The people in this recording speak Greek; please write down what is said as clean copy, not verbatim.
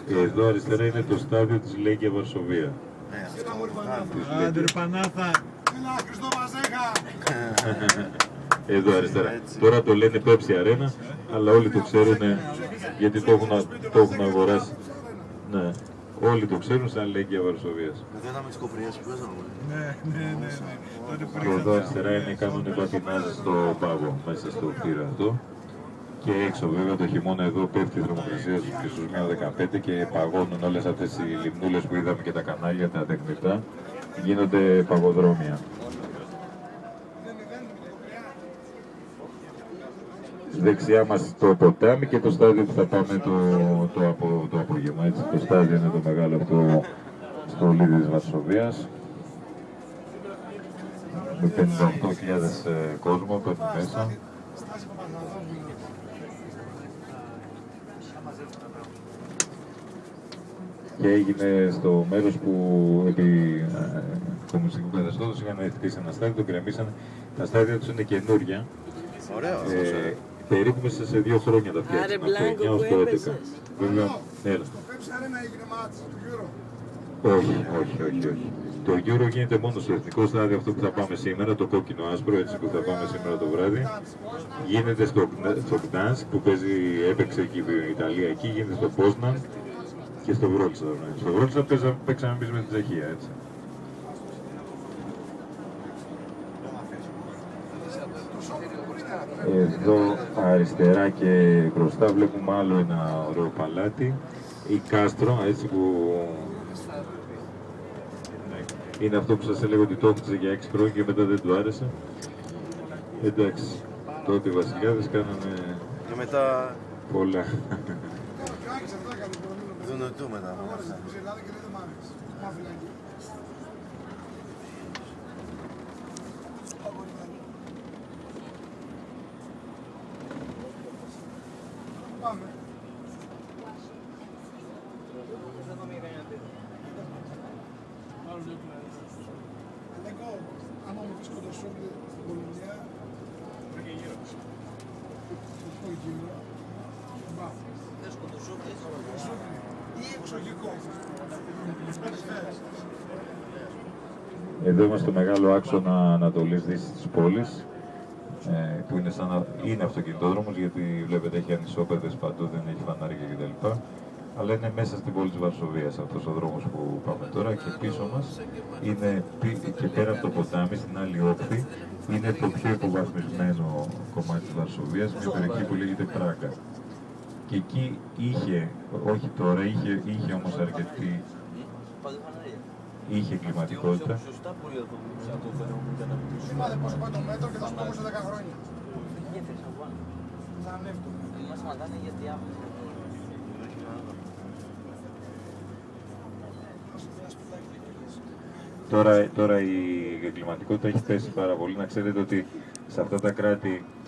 Εδώ αριστερά είναι το στάδιο της Λέγκια Βαρσοβία. Άντε ρε Πανάθα. Εδώ αριστερά. Τώρα το λένε Pepsi Arena, αλλά όλοι το ξέρουν γιατί το έχουν αγοράσει. Ναι. Όλοι το ξέρουν σαν Λέγκια Βαρσοβίας. Εδώ ήταν με τις κοπριές που παίζαμε. Ναι. Και εδώ αριστερά είναι κάνουν πατινάζ στο πάγο, μέσα στο κτίριο αυτό. Και έξω βέβαια το χειμώνα εδώ πέφτει η θερμοκρασία στους -15 και παγώνουν όλες αυτές οι λιμνούλες που είδαμε και τα κανάλια, τα τεχνητά. Γίνονται παγοδρόμια. Δεξιά μας το ποτάμι και το στάδιο που θα πάμε το απόγευμα. Έτσι, το στάδιο είναι το μεγάλο αυτό στο Λίδι της Βαρσοβίας. Με 58.000 κόσμο παίρνει μέσα. Και έγινε στο μέρος που επί κομμουνιστικού καθεστώτος είχαν χτίσει ένα στάδιο, το γκρεμίσανε. Τα στάδια τους είναι καινούρια. Ωραίο. Περίπου μέσα σε 2 χρόνια τα φτιάξαν, από το 9 ως το 11. Βέβαια, έλα. Το Pepsi Arena έγινε μάτς του Euro. Όχι. Το Euro γίνεται μόνο στο εθνικό στάδιο, αυτό που θα πάμε σήμερα, το κόκκινο άσπρο, έτσι που θα πάμε σήμερα το βράδυ. Γίνεται στο Gdansk που έπαιξε εκεί η Ιταλία, εκεί γίνεται στο Πόσναν και στο Βρότσλαβ. Στο Βρότσλαβ παίξαμε εμείς με την Τσεχία, έτσι. Εδώ αριστερά και μπροστά βλέπουμε άλλο ένα ωραίο παλάτι, η Κάστρο, έτσι που είναι αυτό που σας έλεγα ότι το έχτιζε για 6 χρόνια και μετά δεν του άρεσε. Εντάξει, τότε οι βασιλιάδες κάνανε Και μετά πολλά. Δουνουτού μετά. Εγώ, άμα μου πεις κοντοσόπλη στην Πολωνία, θα και γύρω. Όχι γύρω. Θες κοντοσόπλης. Ή εξωγικό. Εδώ είμαστε στο μεγάλο άξονα Ανατολής Δύσης της πόλης, που είναι αυτοκινητόδρομος, γιατί βλέπετε έχει ανισόπεδες παντού, δεν έχει φανάρια κτλ. Αλλά είναι μέσα στην πόλη της Βαρσοβίας αυτός ο δρόμος που πάμε τώρα και πίσω μας είναι και πέρα από το ποτάμι, στην άλλη όχθη, είναι το πιο υποβαθμισμένο κομμάτι της Βαρσοβίας, μια περιοχή που λέγεται Πράγκα. Και εκεί όχι τώρα, είχε όμως αρκετή, είχε κλιματικότητα. Θυμάται πόσο πάει το μέτρο και θα σου πω σε 10 χρόνια. Θα ανέβω. Τώρα η εγκληματικότητα έχει πέσει πάρα πολύ. Να ξέρετε ότι σε αυτά τα κράτη